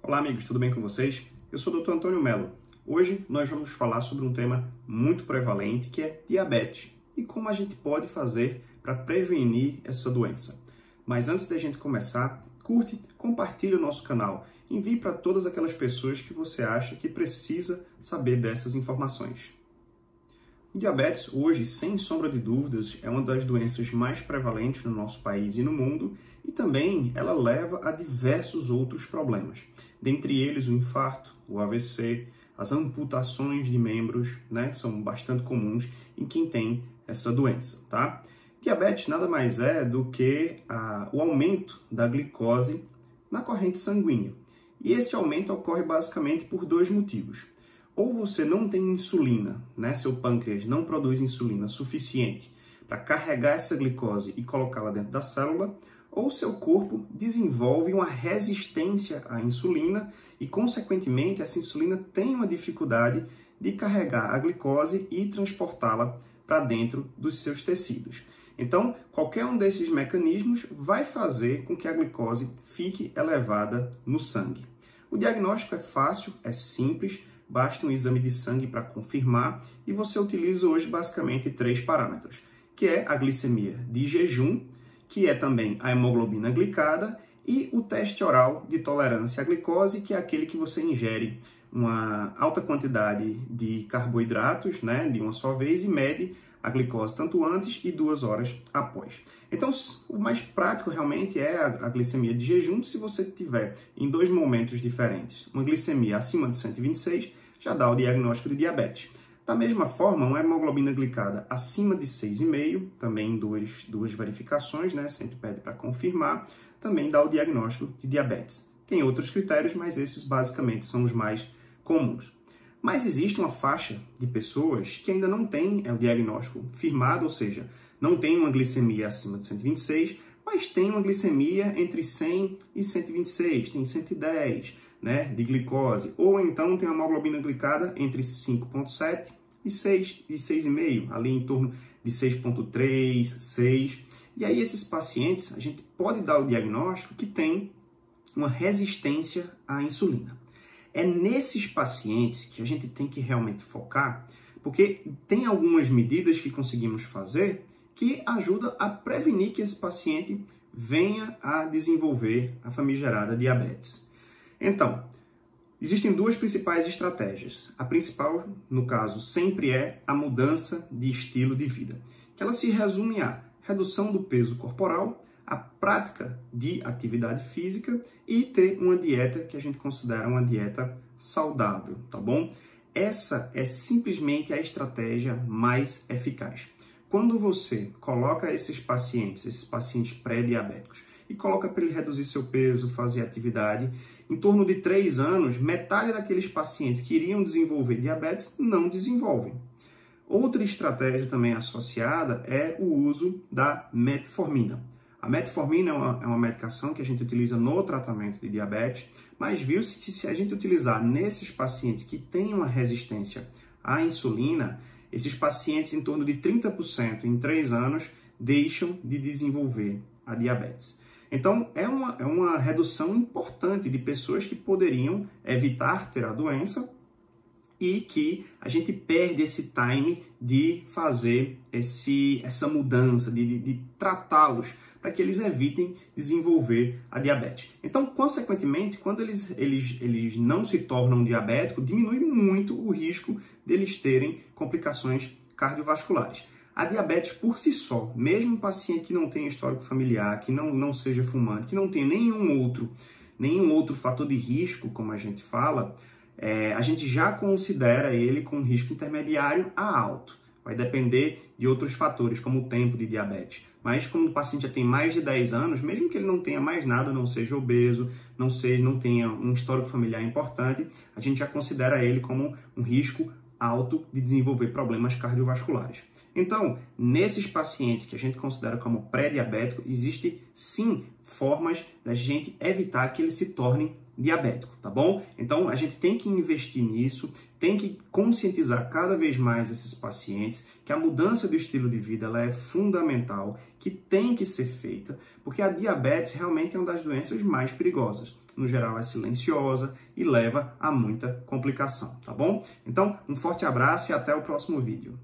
Olá amigos, tudo bem com vocês? Eu sou o Dr. Antônio Melo. Hoje nós vamos falar sobre um tema muito prevalente que é diabetes e como a gente pode fazer para prevenir essa doença. Mas antes da gente começar, curte, compartilhe o nosso canal, envie para todas aquelas pessoas que você acha que precisa saber dessas informações. O diabetes hoje, sem sombra de dúvidas, é uma das doenças mais prevalentes no nosso país e no mundo e também ela leva a diversos outros problemas. Dentre eles o infarto, o AVC, as amputações de membros, são bastante comuns em quem tem essa doença, tá? Diabetes nada mais é do que o aumento da glicose na corrente sanguínea. E esse aumento ocorre basicamente por dois motivos. Ou você não tem insulina, seu pâncreas não produz insulina suficiente para carregar essa glicose e colocá-la dentro da célula, ou seu corpo desenvolve uma resistência à insulina e, consequentemente, essa insulina tem uma dificuldade de carregar a glicose e transportá-la para dentro dos seus tecidos. Então, qualquer um desses mecanismos vai fazer com que a glicose fique elevada no sangue. O diagnóstico é fácil, é simples, basta um exame de sangue para confirmar e você utiliza hoje basicamente 3 parâmetros, que é a glicemia de jejum, que é também a hemoglobina glicada e o teste oral de tolerância à glicose, que é aquele que você ingere uma alta quantidade de carboidratos, de uma só vez e mede a glicose tanto antes e 2 horas após. Então, o mais prático realmente é a glicemia de jejum. Se você tiver em 2 momentos diferentes uma glicemia acima de 126, já dá o diagnóstico de diabetes. Da mesma forma, uma hemoglobina glicada acima de 6,5, também em duas verificações, sempre pede para confirmar, também dá o diagnóstico de diabetes. Tem outros critérios, mas esses basicamente são os mais comuns. Mas existe uma faixa de pessoas que ainda não tem o diagnóstico firmado, ou seja, não tem uma glicemia acima de 126, mas tem uma glicemia entre 100 e 126, tem 110 de glicose, ou então tem uma hemoglobina glicada entre 5,7 e 6,5, ali em torno de 6,3, 6. E aí esses pacientes, a gente pode dar o diagnóstico que tem uma resistência à insulina. É nesses pacientes que a gente tem que realmente focar, porque tem algumas medidas que conseguimos fazer que ajudam a prevenir que esse paciente venha a desenvolver a famigerada diabetes. Então, existem 2 principais estratégias. A principal, no caso, sempre é a mudança de estilo de vida, que ela se resume a redução do peso corporal, a prática de atividade física e ter uma dieta que a gente considera uma dieta saudável, tá bom? Essa é simplesmente a estratégia mais eficaz. Quando você coloca esses pacientes pré-diabéticos, e coloca para ele reduzir seu peso, fazer atividade, em torno de 3 anos, metade daqueles pacientes que iriam desenvolver diabetes não desenvolvem. Outra estratégia também associada é o uso da metformina. A metformina é uma medicação que a gente utiliza no tratamento de diabetes, mas viu-se que se a gente utilizar nesses pacientes que têm uma resistência à insulina, esses pacientes, em torno de 30% em 3 anos, deixam de desenvolver a diabetes. Então, é uma redução importante de pessoas que poderiam evitar ter a doença e que a gente perde esse time de fazer essa mudança, de tratá-los para que eles evitem desenvolver a diabetes. Então, consequentemente, quando eles não se tornam diabéticos, diminui muito o risco deles terem complicações cardiovasculares. A diabetes por si só, mesmo um paciente que não tenha histórico familiar, que não seja fumante, que não tenha nenhum outro fator de risco, como a gente fala, a gente já considera ele com risco intermediário a alto. Vai depender de outros fatores, como o tempo de diabetes. Mas como o paciente já tem mais de 10 anos, mesmo que ele não tenha mais nada, não seja obeso, não tenha um histórico familiar importante, a gente já considera ele como um risco alto de desenvolver problemas cardiovasculares. Então, nesses pacientes que a gente considera como pré-diabético, existe sim formas da gente evitar que eles se tornem diabético, tá bom? Então, a gente tem que investir nisso, tem que conscientizar cada vez mais esses pacientes que a mudança do estilo de vida ela é fundamental, que tem que ser feita, porque a diabetes realmente é uma das doenças mais perigosas. No geral, é silenciosa e leva a muita complicação, tá bom? Então, um forte abraço e até o próximo vídeo.